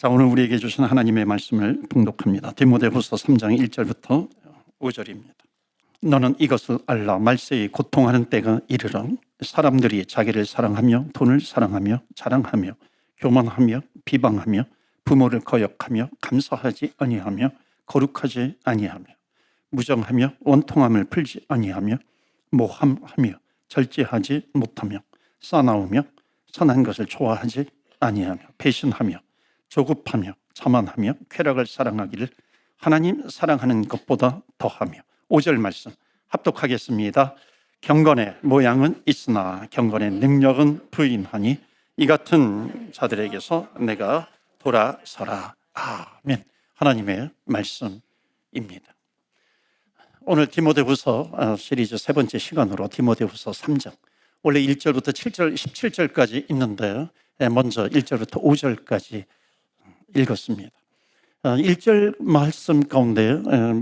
자, 오늘 우리에게 주신 하나님의 말씀을 봉독합니다. 디모데후서 3장 1절부터 5절입니다. 너는 이것을 알라. 말세에 고통하는 때가 이르러 사람들이 자기를 사랑하며 돈을 사랑하며 자랑하며 교만하며 비방하며 부모를 거역하며 감사하지 아니하며 거룩하지 아니하며 무정하며 원통함을 풀지 아니하며 모함하며 절제하지 못하며 싸나우며 선한 것을 좋아하지 아니하며 배신하며 조급하며 자만하며 쾌락을 사랑하기를 하나님 사랑하는 것보다 더하며 5절 말씀 합독하겠습니다. 경건의 모양은 있으나 경건의 능력은 부인하니 이 같은 자들에게서 내가 돌아서라. 아멘. 하나님의 말씀입니다. 오늘 디모데후서 시리즈 세 번째 시간으로 디모데후서 3장 원래 1절부터 7절 17절까지 있는데 먼저 1절부터 5절까지 읽었습니다. 1절 말씀 가운데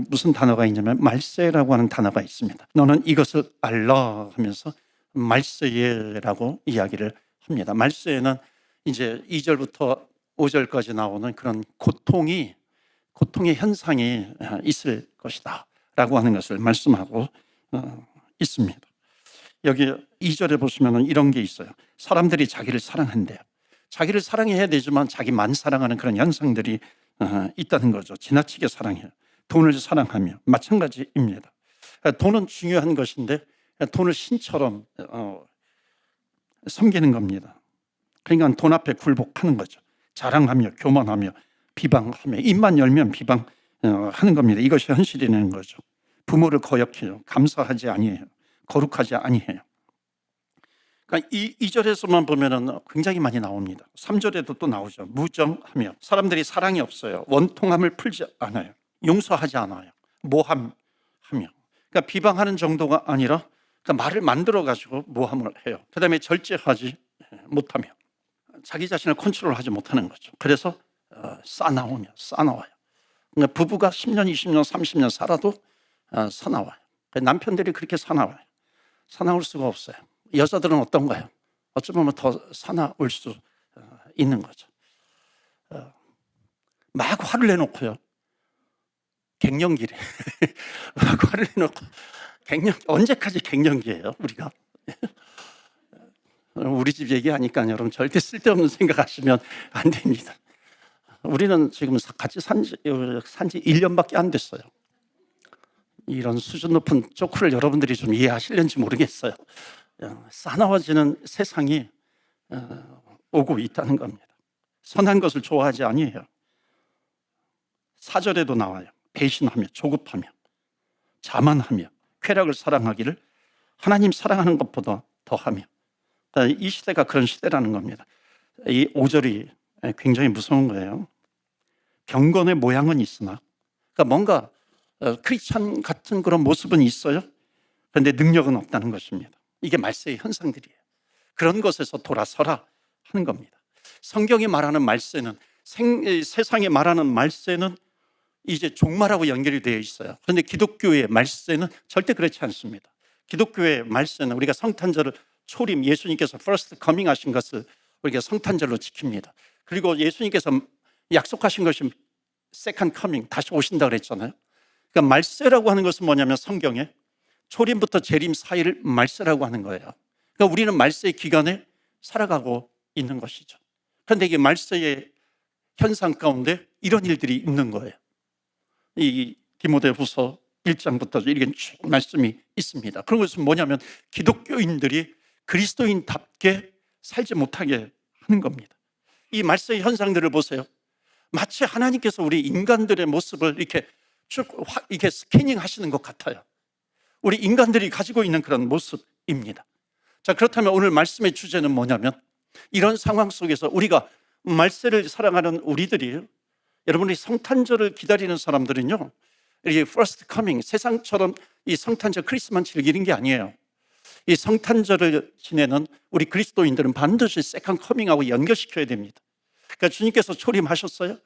무슨 단어가 있냐면 말세라고 하는 단어가 있습니다. 너는 이것을 알라 하면서 말세라고 이야기를 합니다. 말세는 이제 2절부터 5절까지 나오는 그런 고통의 현상이 있을 것이다 라고 하는 것을 말씀하고 있습니다. 여기 2절에 보시면 이런 게 있어요. 사람들이 자기를 사랑한대요. 자기를 사랑해야 되지만 자기만 사랑하는 그런 현상들이 있다는 거죠. 지나치게 사랑해요. 돈을 사랑하며 마찬가지입니다. 돈은 중요한 것인데 돈을 신처럼 섬기는 겁니다. 그러니까 돈 앞에 굴복하는 거죠. 자랑하며 교만하며 비방하며 입만 열면 비방하는 겁니다. 이것이 현실이라는 거죠. 부모를 거역해요. 감사하지 아니해요. 거룩하지 아니해요. 그러니까 이 절에서만 보면은 굉장히 많이 나옵니다. 3절에도 또 나오죠. 무정하며 사람들이 사랑이 없어요. 원통함을 풀지 않아요. 용서하지 않아요. 모함하며 그러니까 비방하는 정도가 아니라 그러니까 말을 만들어 가지고 모함을 해요. 그다음에 절제하지 못하며 자기 자신을 컨트롤하지 못하는 거죠. 그래서 싸나워요. 그러니까 부부가 10년, 20년, 30년 살아도 사나워요. 남편들이 그렇게 사나울 수가 없어요. 여자들은 어떤가요? 어찌 보면 더 사나울 수 있는 거죠. 막 화를 내놓고요. 갱년기래. 막 화를 내놓고 언제까지 갱년기예요? 우리가 우리 집 얘기하니까 여러분 절대 쓸데없는 생각하시면 안 됩니다. 우리는 지금 같이 산지 1년밖에 안 됐어요. 이런 수준 높은 조크를 여러분들이 좀 이해하실는지 모르겠어요. 싸나워지는 세상이 오고 있다는 겁니다. 선한 것을 좋아하지 아니해요. 4절에도 나와요. 배신하며 조급하며 자만하며 쾌락을 사랑하기를 하나님 사랑하는 것보다 더하며 이 시대가 그런 시대라는 겁니다. 이 5절이 굉장히 무서운 거예요. 경건의 모양은 있으나 그러니까 뭔가 크리스찬 같은 그런 모습은 있어요. 그런데 능력은 없다는 것입니다. 이게 말세의 현상들이에요. 그런 것에서 돌아서라 하는 겁니다. 성경이 말하는 말세는 세상에 말하는 말세는 이제 종말하고 연결이 되어 있어요. 그런데 기독교의 말세는 절대 그렇지 않습니다. 기독교의 말세는 우리가 성탄절을 초림 예수님께서 first coming 하신 것을 우리가 성탄절로 지킵니다. 그리고 예수님께서 약속하신 것이 second coming 다시 오신다고 그랬잖아요. 그러니까 말세라고 하는 것은 뭐냐면 성경에 초림부터 재림 사이를 말세라고 하는 거예요. 그러니까 우리는 말세의 기간에 살아가고 있는 것이죠. 그런데 이게 말세의 현상 가운데 이런 일들이 있는 거예요. 이 디모데후서 1장부터 이렇게 쭉 말씀이 있습니다. 그런 것은 뭐냐면 기독교인들이 그리스도인답게 살지 못하게 하는 겁니다. 이 말세의 현상들을 보세요. 마치 하나님께서 우리 인간들의 모습을 이렇게 쭉 이렇게 스캐닝 하시는 것 같아요. 우리 인간들이 가지고 있는 그런 모습입니다. 자, 그렇다면 오늘 말씀의 주제는 뭐냐면 이런 상황 속에서 우리가 말세를 사랑하는 우리들이 여러분이 성탄절을 기다리는 사람들은요, 이게 first coming 세상처럼 이 성탄절 크리스마스 즐기는 게 아니에요. 이 성탄절을 지내는 우리 그리스도인들은 반드시 second coming하고 연결시켜야 됩니다. 그러니까 주님께서 초림하셨어요.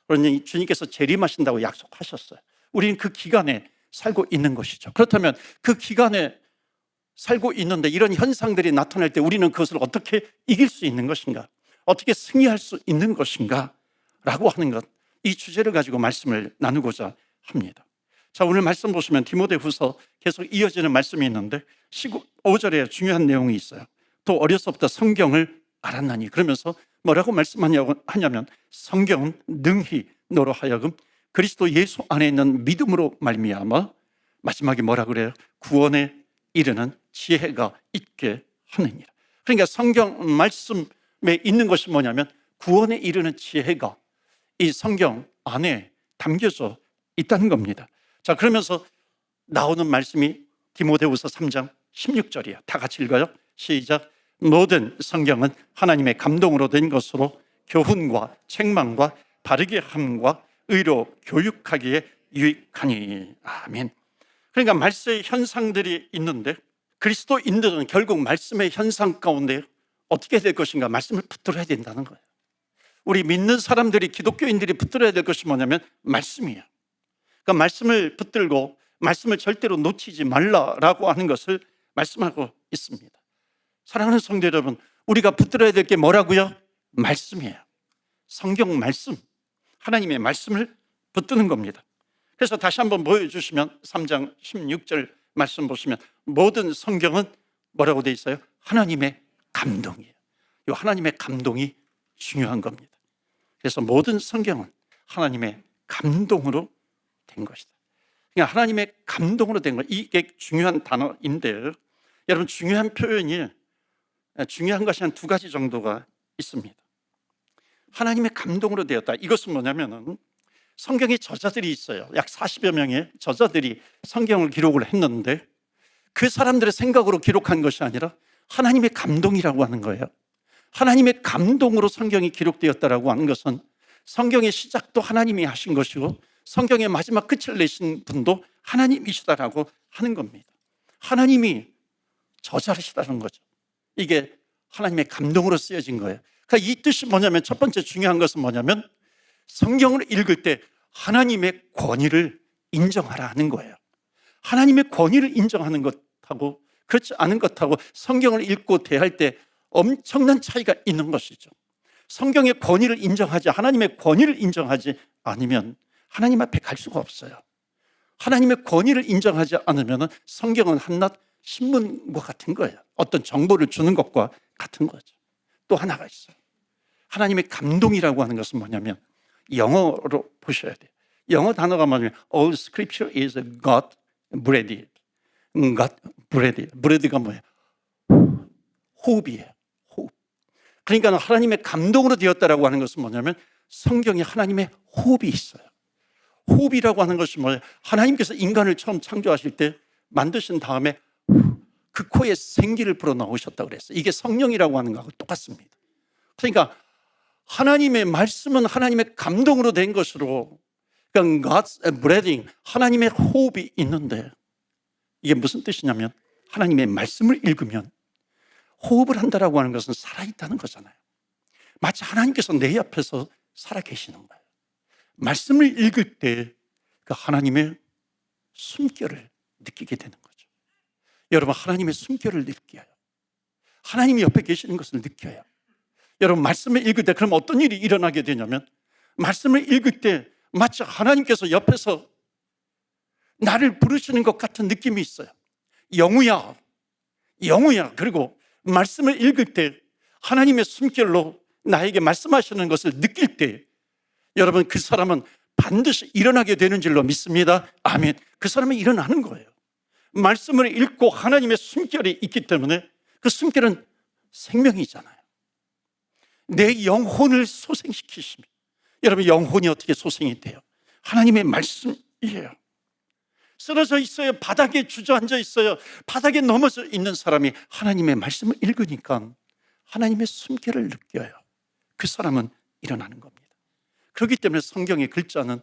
그러니 주님께서 재림하신다고 약속하셨어요. 우리는 그 기간에 살고 있는 것이죠. 그렇다면 그 기간에 살고 있는데 이런 현상들이 나타날 때 우리는 그것을 어떻게 이길 수 있는 것인가? 어떻게 승리할 수 있는 것인가? 라고 하는 것, 이 주제를 가지고 말씀을 나누고자 합니다. 자, 오늘 말씀 보시면 디모데후서 계속 이어지는 말씀이 있는데 15절에 중요한 내용이 있어요. 또 어려서부터 성경을 알았나니, 그러면서 뭐라고 말씀하냐면 성경은 능히 너로 하여금 그리스도 예수 안에 있는 믿음으로 말미암아, 마지막에 뭐라 그래요? 구원에 이르는 지혜가 있게 하느니라. 그러니까 성경 말씀에 있는 것이 뭐냐면 구원에 이르는 지혜가 이 성경 안에 담겨져 있다는 겁니다. 자, 그러면서 나오는 말씀이 디모데후서 3장 16절이에요. 다 같이 읽어요. 시작. 모든 성경은 하나님의 감동으로 된 것으로 교훈과 책망과 바르게 함과 의로 교육하기에 유익하니. 아멘. 그러니까 말씀의 현상들이 있는데 그리스도인들은 결국 말씀의 현상 가운데 어떻게 될 것인가? 말씀을 붙들어야 된다는 거예요. 우리 믿는 사람들이, 기독교인들이 붙들어야 될 것이 뭐냐면 말씀이에요. 그러니까 말씀을 붙들고 말씀을 절대로 놓치지 말라라고 하는 것을 말씀하고 있습니다. 사랑하는 성도 여러분, 우리가 붙들어야 될 게 뭐라고요? 말씀이에요. 성경 말씀, 하나님의 말씀을 붙드는 겁니다. 그래서 다시 한번 보여주시면 3장 16절 말씀 보시면 모든 성경은 뭐라고 돼 있어요? 하나님의 감동이에요. 이 하나님의 감동이 중요한 겁니다. 그래서 모든 성경은 하나님의 감동으로 된 것이다. 그러니까 하나님의 감동으로 된 것, 이게 중요한 단어인데요. 여러분, 중요한 표현이, 중요한 것이 한 두 가지 정도가 있습니다. 하나님의 감동으로 되었다. 이것은 뭐냐면은 성경의 저자들이 있어요. 약 40여 명의 저자들이 성경을 기록을 했는데 그 사람들의 생각으로 기록한 것이 아니라 하나님의 감동이라고 하는 거예요. 하나님의 감동으로 성경이 기록되었다라고 하는 것은 성경의 시작도 하나님이 하신 것이고 성경의 마지막 끝을 내신 분도 하나님이시다라고 하는 겁니다. 하나님이 저자시다는 거죠. 이게 하나님의 감동으로 쓰여진 거예요. 그러니까 이 뜻이 뭐냐면, 첫 번째 중요한 것은 뭐냐면 성경을 읽을 때 하나님의 권위를 인정하라 하는 거예요. 하나님의 권위를 인정하는 것하고 그렇지 않은 것하고 성경을 읽고 대할 때 엄청난 차이가 있는 것이죠. 성경의 권위를 인정하지, 하나님의 권위를 인정하지 않으면 하나님 앞에 갈 수가 없어요. 하나님의 권위를 인정하지 않으면 성경은 한낱 신문과 같은 거예요. 어떤 정보를 주는 것과 같은 거죠. 또 하나가 있어요. 하나님의 감동이라고 하는 것은 뭐냐면 영어로 보셔야 돼요. 영어 단어가 뭐냐면 All scripture is God breathed. God breathed. breathed가 뭐예요? 호흡이에요. 호흡. 그러니까 하나님의 감동으로 되었다라고 하는 것은 뭐냐면 성경에 하나님의 호흡이 있어요. 호흡이라고 하는 것이 뭐예요? 하나님께서 인간을 처음 창조하실 때 만드신 다음에 그 코에 생기를 불어넣으셨다고 그랬어요. 이게 성령이라고 하는 것하고 똑같습니다. 그러니까 하나님의 말씀은 하나님의 감동으로 된 것으로, 그러니까 God's breathing, 하나님의 호흡이 있는데 이게 무슨 뜻이냐면 하나님의 말씀을 읽으면 호흡을 한다라고 하는 것은 살아있다는 거잖아요. 마치 하나님께서 내 옆에서 살아계시는 거예요. 말씀을 읽을 때 그 하나님의 숨결을 느끼게 되는 거죠. 여러분, 하나님의 숨결을 느껴요. 하나님이 옆에 계시는 것을 느껴요. 여러분, 말씀을 읽을 때 그럼 어떤 일이 일어나게 되냐면 말씀을 읽을 때 마치 하나님께서 옆에서 나를 부르시는 것 같은 느낌이 있어요. 영우야, 영우야. 그리고 말씀을 읽을 때 하나님의 숨결로 나에게 말씀하시는 것을 느낄 때 여러분, 그 사람은 반드시 일어나게 되는 줄로 믿습니다. 아멘. 그 사람은 일어나는 거예요. 말씀을 읽고 하나님의 숨결이 있기 때문에 그 숨결은 생명이잖아요. 내 영혼을 소생시키십니다. 여러분, 영혼이 어떻게 소생이 돼요? 하나님의 말씀이에요. 쓰러져 있어요. 바닥에 주저앉아 있어요. 바닥에 넘어져 있는 사람이 하나님의 말씀을 읽으니까 하나님의 숨결을 느껴요. 그 사람은 일어나는 겁니다. 그렇기 때문에 성경의 글자는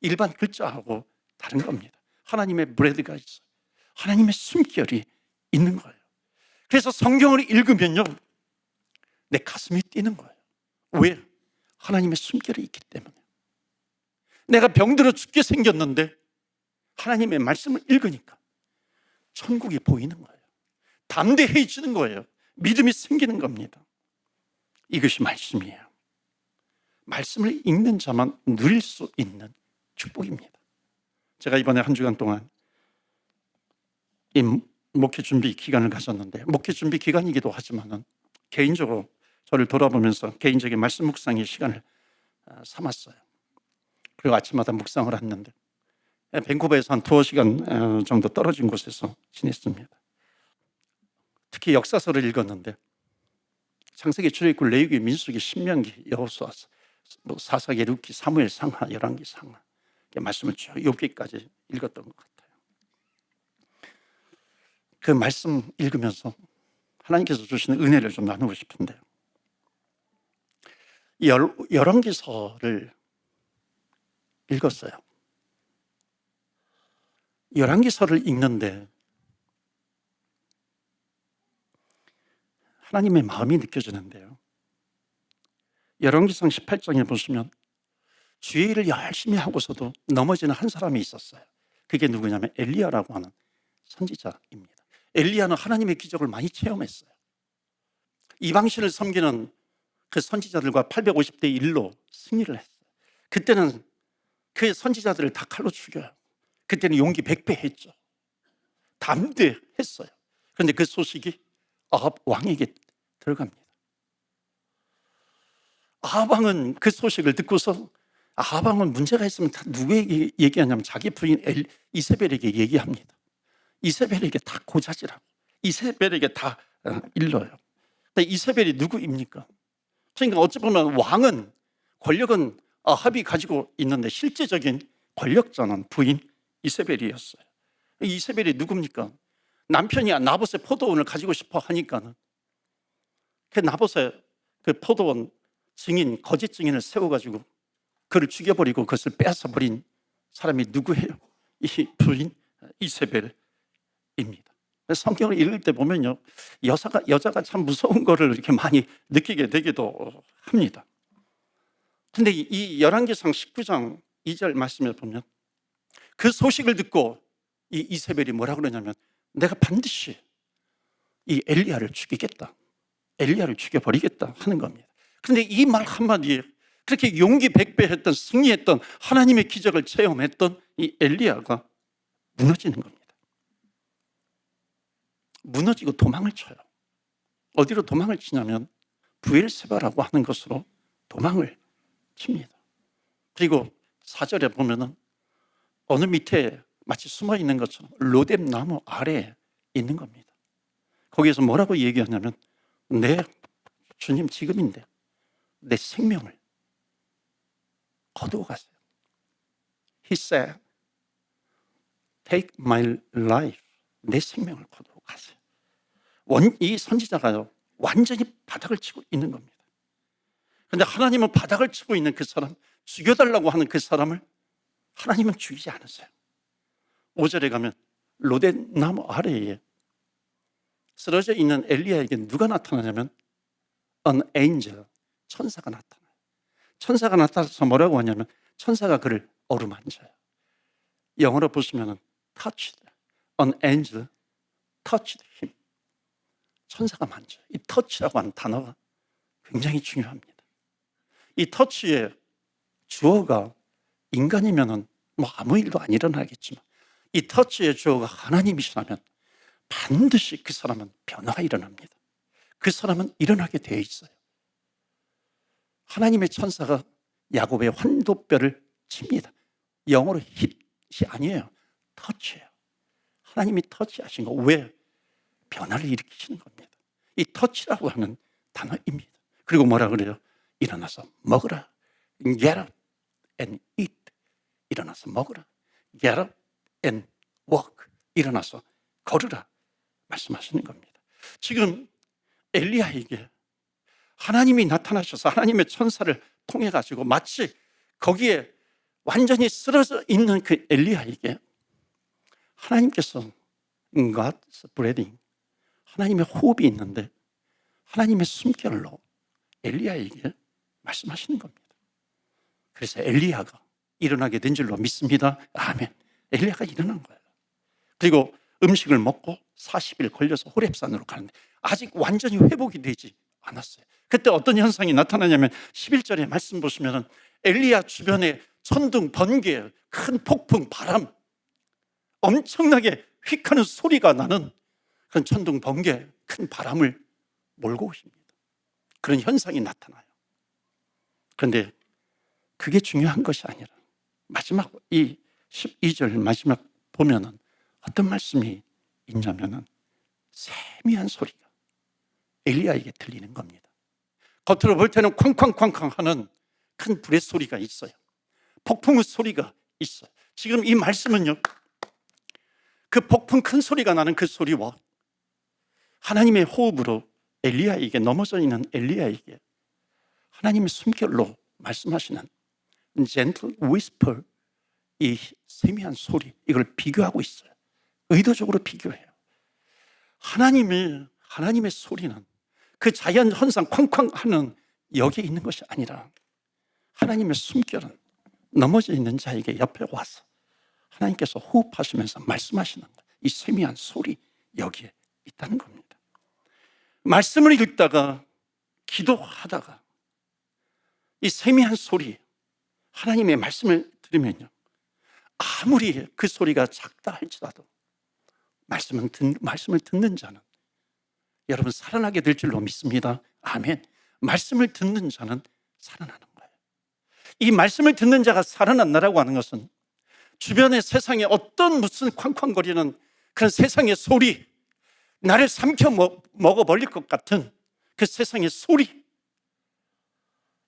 일반 글자하고 다른 겁니다. 하나님의 브레드가 있어요. 하나님의 숨결이 있는 거예요. 그래서 성경을 읽으면요, 내 가슴이 뛰는 거예요. 왜? 하나님의 숨결이 있기 때문에. 내가 병들어 죽게 생겼는데 하나님의 말씀을 읽으니까 천국이 보이는 거예요. 담대해지는 거예요. 믿음이 생기는 겁니다. 이것이 말씀이에요. 말씀을 읽는 자만 누릴 수 있는 축복입니다. 제가 이번에 한 주간 동안 이 목회 준비 기간을 가졌는데, 목회 준비 기간이기도 하지만 개인적으로 저를 돌아보면서 개인적인 말씀 묵상의 시간을 삼았어요. 그리고 아침마다 묵상을 했는데, 밴쿠버에서 한 2시간 정도 떨어진 곳에서 지냈습니다. 특히 역사서를 읽었는데 창세기, 출애굽기, 레위기, 민수기, 신명기, 여호수아, 사사기, 룻기, 사무엘, 상하, 열왕기, 상하 말씀을 쭉 욥기까지 읽었던 것 같아요. 그 말씀 읽으면서 하나님께서 주시는 은혜를 좀 나누고 싶은데요, 열왕기서를 읽었어요. 열왕기서를 읽는데 하나님의 마음이 느껴지는데요, 열왕기상 18장에 보시면 주의 일을 열심히 하고서도 넘어지는 한 사람이 있었어요. 그게 누구냐면 엘리야라고 하는 선지자입니다. 엘리야는 하나님의 기적을 많이 체험했어요. 이방신을 섬기는 그 선지자들과 850대 1로 승리를 했어요. 그때는 그 선지자들을 다 칼로 죽여요. 그때는 용기 100배 했죠. 담대했어요. 그런데 그 소식이 아합 왕에게 들어갑니다. 아합 왕은 그 소식을 듣고서, 아합 왕은 문제가 있으면 다 누구에게 얘기하냐면 자기 부인 이세벨에게 얘기합니다. 이세벨에게 다 고자질하고 이세벨에게 다 일러요. 근데 이세벨이 누구입니까? 그러니까 어찌 보면 왕은, 권력은 아합이 가지고 있는데 실제적인 권력자는 부인 이세벨이었어요. 이세벨이 누굽니까? 남편이 나봇의 포도원을 가지고 싶어 하니까는 그 나봇의 그 포도원 증인, 거짓 증인을 세워가지고 그를 죽여버리고 그것을 뺏어버린 사람이 누구예요? 이 부인 이세벨입니다. 성경을 읽을 때 보면요, 여자가 참 무서운 거를 이렇게 많이 느끼게 되기도 합니다. 근데 이 열왕기상 19장 2절 말씀에 보면 그 소식을 듣고 이 이세벨이 뭐라 그러냐면, 내가 반드시 이 엘리야를 죽이겠다, 엘리야를 죽여버리겠다 하는 겁니다. 그런데 이 말 한마디에 그렇게 용기 100배 했던, 승리했던, 하나님의 기적을 체험했던 이 엘리야가 무너지는 겁니다. 무너지고 도망을 쳐요. 어디로 도망을 치냐면 브엘세바라고 하는 곳으로 도망을 칩니다. 그리고 4절에 보면은 어느 밑에 마치 숨어 있는 것처럼 로뎀 나무 아래에 있는 겁니다. 거기에서 뭐라고 얘기하냐면, 내 주님 지금인데 내 생명을 거두어 가세요. He said, take my life. 내 생명을 거두어 가세요. 이 선지자가요, 완전히 바닥을 치고 있는 겁니다. 그런데 하나님은 바닥을 치고 있는 그 사람, 죽여달라고 하는 그 사람을 하나님은 죽이지 않으세요. 5절에 가면 로뎀나무 아래에 쓰러져 있는 엘리야에게 누가 나타나냐면 an angel, 천사가 나타나요. 천사가 나타나서 뭐라고 하냐면, 천사가 그를 어루만져요. 영어로 보시면 touched, an angel touched him. 천사가 만져요. 이 touch라고 하는 단어가 굉장히 중요합니다. 이 touch의 주어가 인간이면 뭐 아무 일도 안 일어나겠지만, 이 터치의 주어가 하나님이시라면 반드시 그 사람은 변화가 일어납니다. 그 사람은 일어나게 되어 있어요. 하나님의 천사가 야곱의 환도뼈를 칩니다. 영어로 hit이 아니에요, 터치예요. 하나님이 터치하신 거, 왜? 변화를 일으키시는 겁니다. 이 터치라고 하는 단어입니다. 그리고 뭐라 그래요? 일어나서 먹으라. Get up and eat. 일어나서 먹으라. Get up and walk. 일어나서 걸으라 말씀하시는 겁니다. 지금 엘리야에게 하나님이 나타나셔서 하나님의 천사를 통해 가지고 마치 거기에 완전히 쓰러져 있는 그 엘리야에게 하나님께서 God's breathing, 하나님의 호흡이 있는데 하나님의 숨결로 엘리야에게 말씀하시는 겁니다. 그래서 엘리야가 일어나게 된 줄로 믿습니다. 아멘. 엘리야가 일어난 거예요. 그리고 음식을 먹고 40일 걸려서 호렙산으로 가는데 아직 완전히 회복이 되지 않았어요. 그때 어떤 현상이 나타나냐면 11절에 말씀 보시면 엘리야 주변에 천둥, 번개, 큰 폭풍, 바람, 엄청나게 휙하는 소리가 나는 그런 천둥, 번개, 큰 바람을 몰고 오십니다. 그런 현상이 나타나요. 그런데 그게 중요한 것이 아니라 마지막 이 12절 마지막 보면은 어떤 말씀이 있냐면은 세미한 소리가 엘리야에게 들리는 겁니다. 겉으로 볼 때는 쾅쾅쾅쾅 하는 큰 불의 소리가 있어요. 폭풍의 소리가 있어요. 지금 이 말씀은요, 그 폭풍 큰 소리가 나는 그 소리와 하나님의 호흡으로 엘리야에게, 넘어져 있는 엘리야에게 하나님의 숨결로 말씀하시는 gentle whisper, 이 세미한 소리, 이걸 비교하고 있어요. 의도적으로 비교해요. 하나님의 소리는 그 자연 현상 쾅쾅 하는 여기에 있는 것이 아니라 하나님의 숨결은 넘어져 있는 자에게 옆에 와서 하나님께서 호흡하시면서 말씀하시는 거예요. 이 세미한 소리 여기에 있다는 겁니다. 말씀을 읽다가 기도하다가 이 세미한 소리, 하나님의 말씀을 들으면요, 아무리 그 소리가 작다 할지라도 말씀을 듣는 자는 여러분 살아나게 될 줄로 믿습니다. 아멘. 말씀을 듣는 자는 살아나는 거예요. 이 말씀을 듣는 자가 살아난다라고 하는 것은 주변의 세상에 어떤 무슨 쾅쾅거리는 그런 세상의 소리, 나를 삼켜 먹어버릴 것 같은 그 세상의 소리,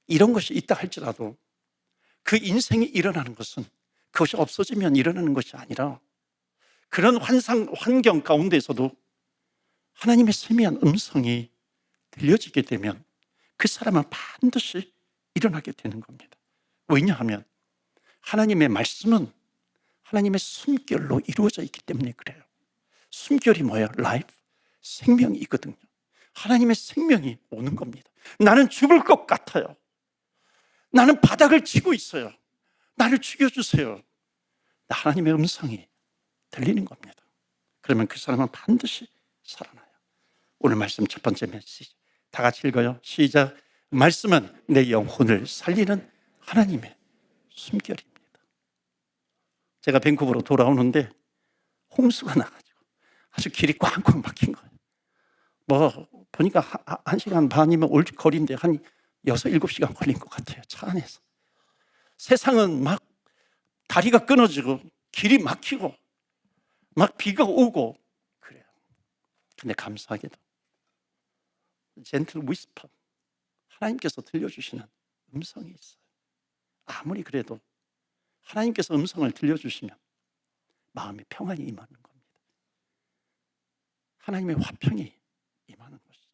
이런 것이 있다 할지라도 그 인생이 일어나는 것은 그것이 없어지면 일어나는 것이 아니라 그런 환경 가운데서도 하나님의 세미한 음성이 들려지게 되면 그 사람은 반드시 일어나게 되는 겁니다. 왜냐하면 하나님의 말씀은 하나님의 숨결로 이루어져 있기 때문에 그래요. 숨결이 뭐예요? 라이프, 생명이거든요. 하나님의 생명이 오는 겁니다. 나는 죽을 것 같아요. 나는 바닥을 치고 있어요. 나를 죽여주세요. 하나님의 음성이 들리는 겁니다. 그러면 그 사람은 반드시 살아나요. 오늘 말씀 첫 번째 메시지 다 같이 읽어요. 시작. 말씀은 내 영혼을 살리는 하나님의 숨결입니다. 제가 밴쿠버로 돌아오는데 홍수가 나가지고 아주 길이 꽝꽝 막힌 거예요. 보니까 1시간 반이면 올 거리인데 한 6, 7시간 걸린 것 같아요. 차 안에서. 세상은 막 다리가 끊어지고 길이 막히고 막 비가 오고 그래요. 근데 감사하게도 젠틀 위스퍼, 하나님께서 들려주시는 음성이 있어요. 아무리 그래도 하나님께서 음성을 들려주시면 마음에 평안이 임하는 겁니다. 하나님의 화평이 임하는 것이죠.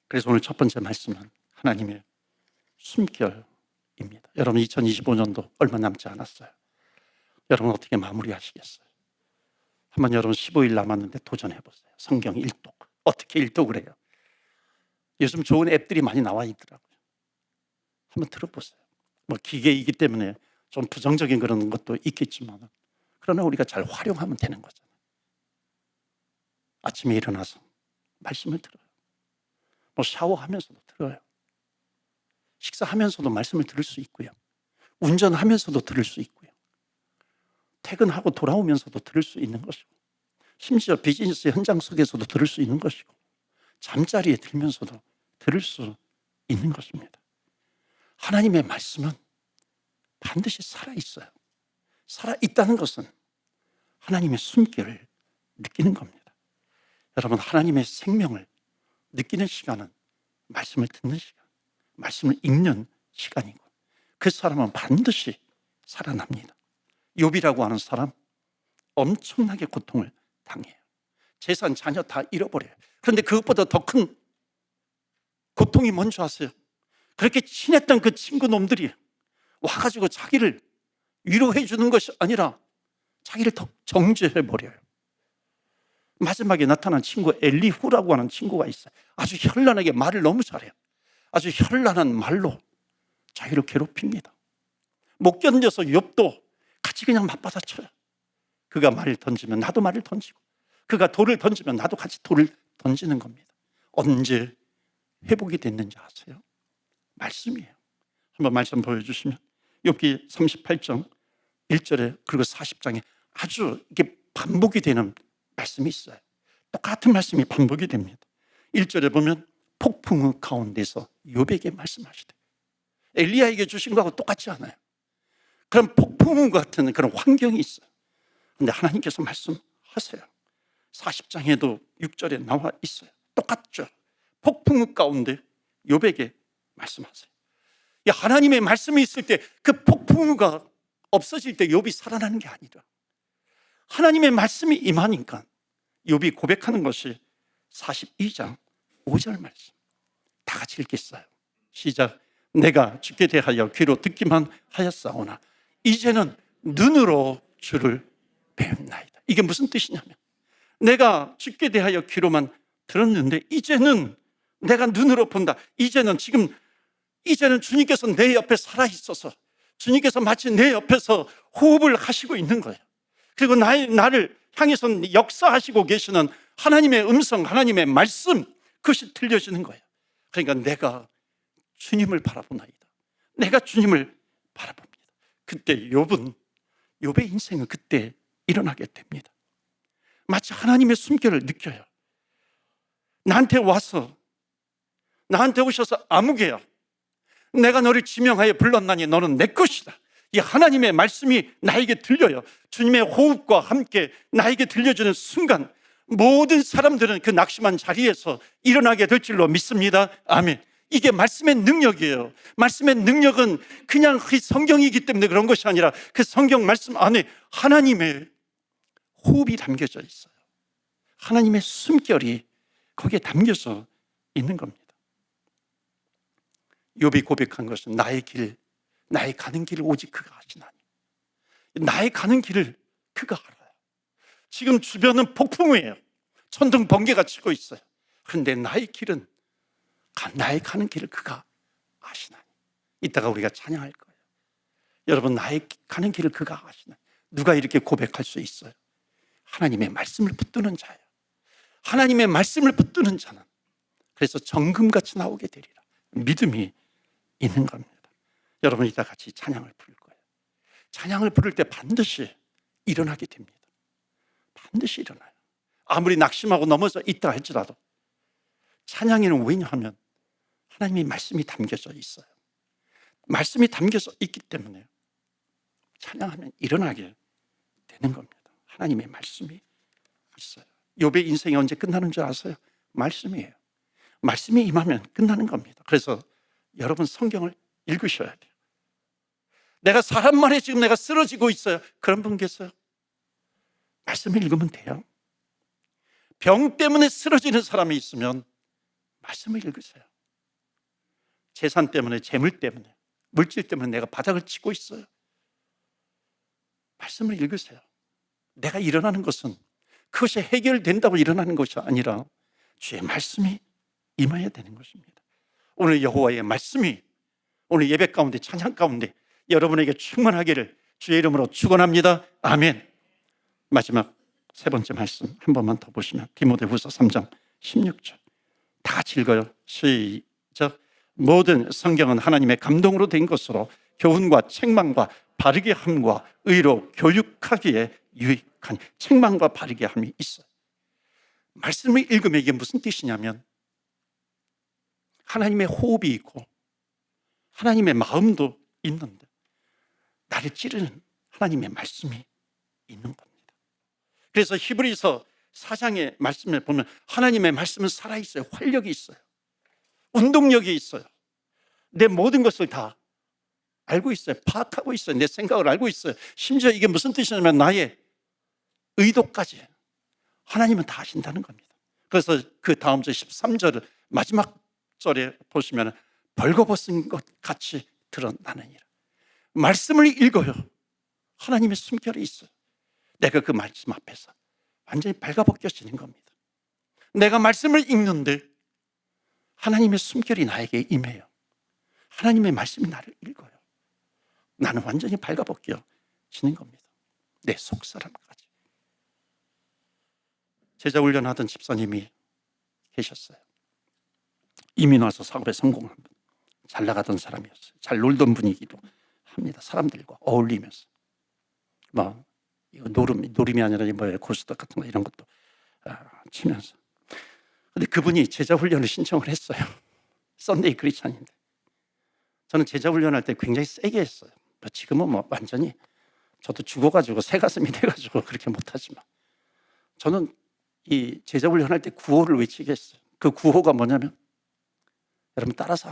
그래서 오늘 첫 번째 말씀은 하나님의 숨결입니다. 여러분 2025년도 얼마 남지 않았어요. 여러분 어떻게 마무리하시겠어요? 한번 여러분 15일 남았는데 도전해보세요. 성경 일독. 어떻게 일독을 해요? 요즘 좋은 앱들이 많이 나와 있더라고요. 한번 들어보세요. 기계이기 때문에 좀 부정적인 그런 것도 있겠지만 그러나 우리가 잘 활용하면 되는 거잖아요. 아침에 일어나서 말씀을 들어요. 샤워하면서도 들어요. 식사하면서도 말씀을 들을 수 있고요. 운전하면서도 들을 수 있고요. 퇴근하고 돌아오면서도 들을 수 있는 것이고, 심지어 비즈니스 현장 속에서도 들을 수 있는 것이고, 잠자리에 들면서도 들을 수 있는 것입니다. 하나님의 말씀은 반드시 살아있어요. 살아있다는 것은 하나님의 숨결을 느끼는 겁니다. 여러분, 하나님의 생명을 느끼는 시간은 말씀을 듣는 시간, 말씀을 읽는 시간이고, 그 사람은 반드시 살아납니다. 욥이라고 하는 사람 엄청나게 고통을 당해요. 재산, 자녀 다 잃어버려요. 그런데 그것보다 더 큰 고통이 뭔지 아세요? 그렇게 친했던 그 친구 놈들이 와가지고 자기를 위로해 주는 것이 아니라 자기를 더 정죄해버려요. 마지막에 나타난 친구 엘리후라고 하는 친구가 있어요. 아주 현란하게 말을 너무 잘해요. 아주 현란한 말로 자기를 괴롭힙니다. 못 견뎌서 욥도 같이 그냥 맞받아쳐요. 그가 말을 던지면 나도 말을 던지고, 그가 돌을 던지면 나도 같이 돌을 던지는 겁니다. 언제 회복이 됐는지 아세요? 말씀이에요. 한번 말씀 보여주시면 욥기 38장 1절에 그리고 40장에 아주 이게 반복이 되는 말씀이 있어요. 똑같은 말씀이 반복이 됩니다. 1절에 보면 폭풍우 가운데서 욥에게 말씀하시되, 엘리야에게 주신 거하고 똑같지 않아요. 그런 폭풍우 같은 그런 환경이 있어요. 그런데 하나님께서 말씀하세요. 40장에도 6절에 나와 있어요. 똑같죠. 폭풍우 가운데 욥에게 말씀하세요. 하나님의 말씀이 있을 때 그 폭풍우가 없어질 때 욥이 살아나는 게 아니라 하나님의 말씀이 임하니까 욥이 고백하는 것이 42장 5절 말씀. 다 같이 읽겠어요. 시작. 내가 주께 대하여 귀로 듣기만 하였사오나 이제는 눈으로 주를 배움나이다. 이게 무슨 뜻이냐면, 내가 주께 대하여 귀로만 들었는데 이제는 내가 눈으로 본다. 이제는 주님께서 내 옆에 살아있어서 주님께서 마치 내 옆에서 호흡을 하시고 있는 거예요. 그리고 나를 향해서 역사하시고 계시는 하나님의 음성, 하나님의 말씀, 그것이 들려지는 거예요. 그러니까 내가 주님을 바라보나이다. 내가 주님을 바라봅니다. 그때 욥의 인생은 그때 일어나게 됩니다. 마치 하나님의 숨결을 느껴요. 나한테 오셔서 아무개야, 내가 너를 지명하여 불렀나니 너는 내 것이다. 이 하나님의 말씀이 나에게 들려요. 주님의 호흡과 함께 나에게 들려주는 순간 모든 사람들은 그 낙심한 자리에서 일어나게 될 줄로 믿습니다. 아멘. 이게 말씀의 능력이에요. 말씀의 능력은 그냥 그 성경이기 때문에 그런 것이 아니라 그 성경 말씀 안에 하나님의 호흡이 담겨져 있어요. 하나님의 숨결이 거기에 담겨져 있는 겁니다. 욥이 고백한 것은 나의 가는 길을 오직 그가 아시나니. 나의 가는 길을 그가 알아요. 지금 주변은 폭풍우예요. 천둥 번개가 치고 있어요. 그런데 나의 가는 길을 그가 아시나니. 이따가 우리가 찬양할 거예요. 여러분, 나의 가는 길을 그가 아시나니. 누가 이렇게 고백할 수 있어요? 하나님의 말씀을 붙드는 자예요. 하나님의 말씀을 붙드는 자는 그래서 정금같이 나오게 되리라. 믿음이 있는 겁니다. 여러분, 이따 같이 찬양을 부를 거예요. 찬양을 부를 때 반드시 일어나게 됩니다. 반드시 일어나요. 아무리 낙심하고 넘어져 있다 할지라도 찬양에는 왜냐하면 하나님의 말씀이 담겨져 있어요. 말씀이 담겨져 있기 때문에 찬양하면 일어나게 되는 겁니다. 하나님의 말씀이 있어요. 욥의 인생이 언제 끝나는 줄 아세요? 말씀이에요. 말씀이 임하면 끝나는 겁니다. 그래서 여러분, 성경을 읽으셔야 돼요. 내가 사람 말에 지금 내가 쓰러지고 있어요. 그런 분 계세요? 말씀을 읽으면 돼요. 병 때문에 쓰러지는 사람이 있으면 말씀을 읽으세요. 재산 때문에, 재물 때문에, 물질 때문에 내가 바닥을 치고 있어요. 말씀을 읽으세요. 내가 일어나는 것은 그것이 해결된다고 일어나는 것이 아니라 주의 말씀이 임해야 되는 것입니다. 오늘 여호와의 말씀이 오늘 예배 가운데, 찬양 가운데 여러분에게 충만하기를 주의 이름으로 축원합니다. 아멘. 마지막 세 번째 말씀 한 번만 더 보시면 디모데후서 3장 16절 다 같이 읽어요. 시작. 모든 성경은 하나님의 감동으로 된 것으로 교훈과 책망과 바르게 함과 의로 교육하기에 유익한, 책망과 바르게 함이 있어요. 말씀을 읽으면 이게 무슨 뜻이냐면 하나님의 호흡이 있고 하나님의 마음도 있는데 나를 찌르는 하나님의 말씀이 있는 겁니다. 그래서 히브리서 4장의 말씀을 보면 하나님의 말씀은 살아있어요. 활력이 있어요. 운동력이 있어요. 내 모든 것을 다 알고 있어요. 파악하고 있어요. 내 생각을 알고 있어요. 심지어 이게 무슨 뜻이냐면 나의 의도까지 하나님은 다 아신다는 겁니다. 그래서 그 다음 절 13절을 마지막 절에 보시면 벌거벗은 것 같이 드러나느니라. 말씀을 읽어요. 하나님의 숨결이 있어요. 내가 그 말씀 앞에서 완전히 발가벗겨지는 겁니다. 내가 말씀을 읽는데 하나님의 숨결이 나에게 임해요. 하나님의 말씀이 나를 읽어요. 나는 완전히 발가벗겨지는 겁니다. 내 속사람까지. 제자 훈련하던 집사님이 계셨어요. 이민 와서 사업에 성공한 분, 잘 나가던 사람이었어요. 잘 놀던 분이기도 합니다. 사람들과 어울리면서 이거 노름이 아니라 고스톱 같은 거 이런 것도 치면서. 근데 그분이 제자 훈련을 신청을 했어요. 썬데이 크리스찬인데. 저는 제자 훈련할 때 굉장히 세게 했어요. 지금은 완전히 저도 죽어가지고 새 가슴이 돼가지고 그렇게 못하지만, 저는 이 제자 훈련할 때 구호를 외치게 했어요. 그 구호가 뭐냐면, 여러분 따라서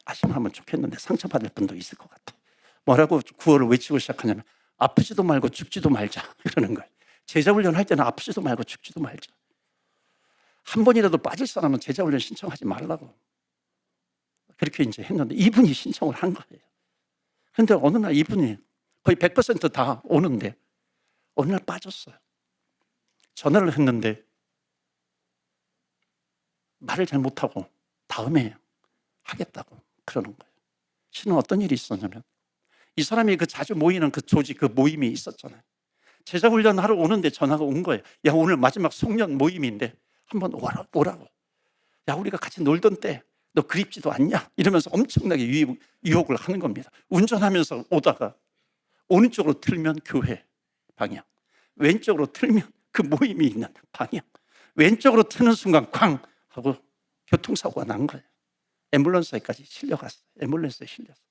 하시면 좋겠는데 상처받을 분도 있을 것 같아요. 뭐라고 구호를 외치고 시작하냐면, 아프지도 말고 죽지도 말자, 이러는 거예요. 제자 훈련 할 때는 아프지도 말고 죽지도 말자. 한 번이라도 빠질 사람은 제자 훈련 신청하지 말라고 그렇게 이제 했는데, 이분이 신청을 한 거예요. 그런데 어느 날 이분이 거의 100%다 오는데 어느 날 빠졌어요. 전화를 했는데 말을 잘 못하고 다음에 하겠다고 그러는 거예요. 실은 어떤 일이 있었냐면, 이 사람이 그 자주 모이는 그 조직, 그 모임이 있었잖아요. 제자훈련 하러 오는데 전화가 온 거예요. 야, 오늘 마지막 송년 모임인데 한번 오라고. 야, 우리가 같이 놀던 때 너 그립지도 않냐? 이러면서 엄청나게 유혹을 하는 겁니다. 운전하면서 오다가 오른쪽으로 틀면 교회 방향, 왼쪽으로 틀면 그 모임이 있는 방향, 왼쪽으로 트는 순간 쾅 하고 교통사고가 난 거예요. 앰뷸런스에까지 실려갔어요. 앰뷸런스에 실렸어요.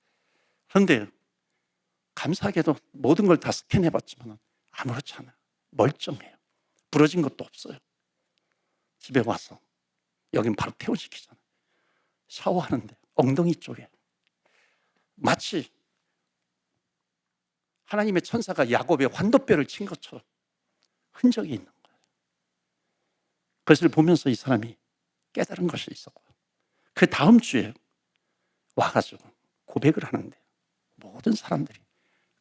그런데 감사하게도 모든 걸 다 스캔해봤지만 아무렇지 않아요. 멀쩡해요. 부러진 것도 없어요. 집에 와서 여긴 바로 퇴원시키잖아요. 샤워하는데 엉덩이 쪽에 마치 하나님의 천사가 야곱의 환도뼈를 친 것처럼 흔적이 있는 거예요. 그것을 보면서 이 사람이 깨달은 것이 있었고, 그 다음 주에 와가지고 고백을 하는데 모든 사람들이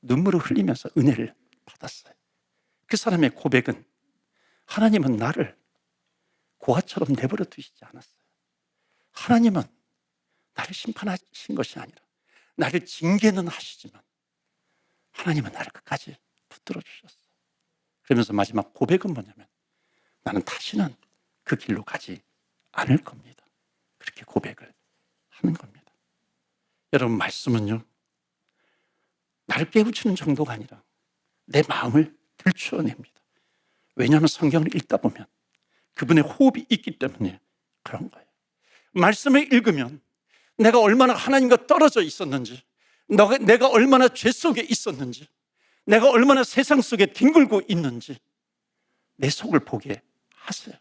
눈물을 흘리면서 은혜를 받았어요. 그 사람의 고백은, 하나님은 나를 고아처럼 내버려 두시지 않았어요. 하나님은 나를 심판하신 것이 아니라 나를 징계는 하시지만 하나님은 나를 끝까지 붙들어 주셨어요. 그러면서 마지막 고백은 뭐냐면, 나는 다시는 그 길로 가지 않을 겁니다. 그렇게 고백을 하는 겁니다. 여러분, 말씀은요, 나를 깨우치는 정도가 아니라 내 마음을 들추어냅니다. 왜냐하면 성경을 읽다 보면 그분의 호흡이 있기 때문에 그런 거예요. 말씀을 읽으면 내가 얼마나 하나님과 떨어져 있었는지, 내가 얼마나 죄 속에 있었는지, 내가 얼마나 세상 속에 뒹굴고 있는지 내 속을 보게 하세요.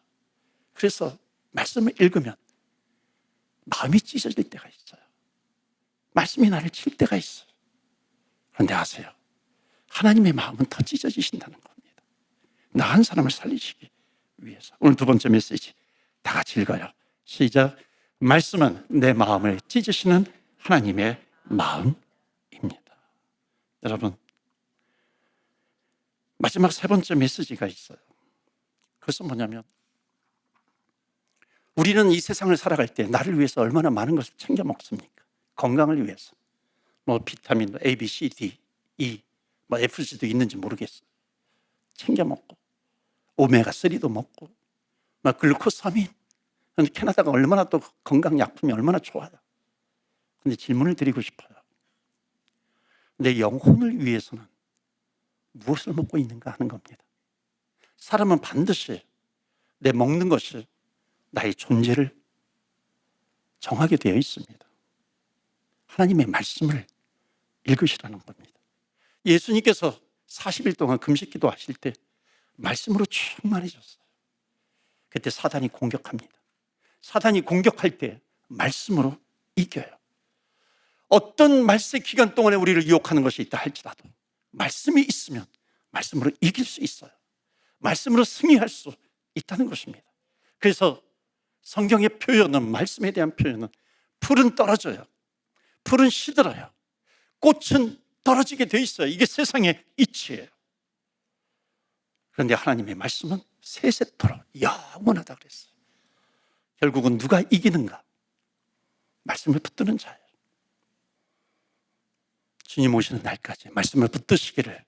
그래서 말씀을 읽으면 마음이 찢어질 때가 있어요. 말씀이 나를 칠 때가 있어요. 그런데 아세요? 하나님의 마음은 더 찢어지신다는 겁니다. 나 한 사람을 살리시기 위해서. 오늘 두 번째 메시지 다 같이 읽어요. 시작. 말씀은 내 마음을 찢으시는 하나님의 마음입니다. 여러분, 마지막 세 번째 메시지가 있어요. 그것은 뭐냐면, 우리는 이 세상을 살아갈 때 나를 위해서 얼마나 많은 것을 챙겨 먹습니까? 건강을 위해서. 비타민 A, B, C, D, E, FG도 있는지 모르겠어요. 챙겨 먹고, 오메가3도 먹고, 글루코사민. 캐나다가 얼마나 또 건강약품이 얼마나 좋아요. 근데 질문을 드리고 싶어요. 내 영혼을 위해서는 무엇을 먹고 있는가 하는 겁니다. 사람은 반드시 내 먹는 것이 나의 존재를 정하게 되어 있습니다. 하나님의 말씀을 읽으시라는 겁니다. 예수님께서 40일 동안 금식기도 하실 때 말씀으로 충만해졌어요. 그때 사단이 공격합니다. 사단이 공격할 때 말씀으로 이겨요. 어떤 말세 기간 동안에 우리를 유혹하는 것이 있다 할지라도 말씀이 있으면 말씀으로 이길 수 있어요. 말씀으로 승리할 수 있다는 것입니다. 그래서 성경의 표현은, 말씀에 대한 표현은, 풀은 떨어져요. 풀은 시들어요. 꽃은 떨어지게 돼 있어요. 이게 세상의 이치예요. 그런데 하나님의 말씀은 세세토록 영원하다 그랬어요. 결국은 누가 이기는가? 말씀을 붙드는 자예요. 주님 오시는 날까지 말씀을 붙드시기를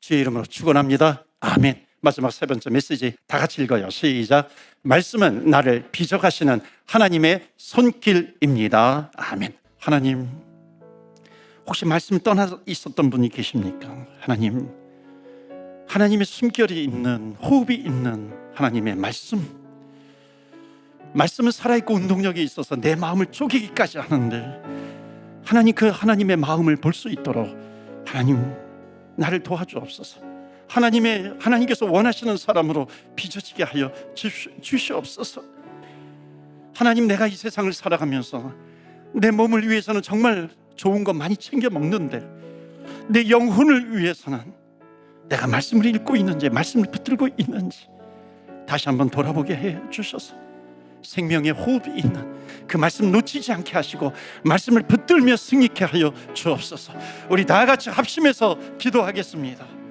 주의 이름으로 축원합니다. 아멘. 마지막 세 번째 메시지 다 같이 읽어요. 시작. 말씀은 나를 비적하시는 하나님의 손길입니다. 아멘. 하나님, 혹시 말씀이 떠나 있었던 분이 계십니까? 하나님, 하나님의 숨결이 있는, 호흡이 있는 하나님의 말씀은 살아있고 운동력이 있어서 내 마음을 쪼개기까지 하는데, 하나님, 그 하나님의 마음을 볼 수 있도록 하나님 나를 도와주옵소서. 하나님께서 원하시는 사람으로 빚어지게 하여 주시옵소서. 하나님, 내가 이 세상을 살아가면서 내 몸을 위해서는 정말 좋은 거 많이 챙겨 먹는데, 내 영혼을 위해서는 내가 말씀을 읽고 있는지, 말씀을 붙들고 있는지 다시 한번 돌아보게 해 주셔서 생명의 호흡이 있는 그 말씀 놓치지 않게 하시고 말씀을 붙들며 승리케 하여 주옵소서. 우리 다 같이 합심해서 기도하겠습니다.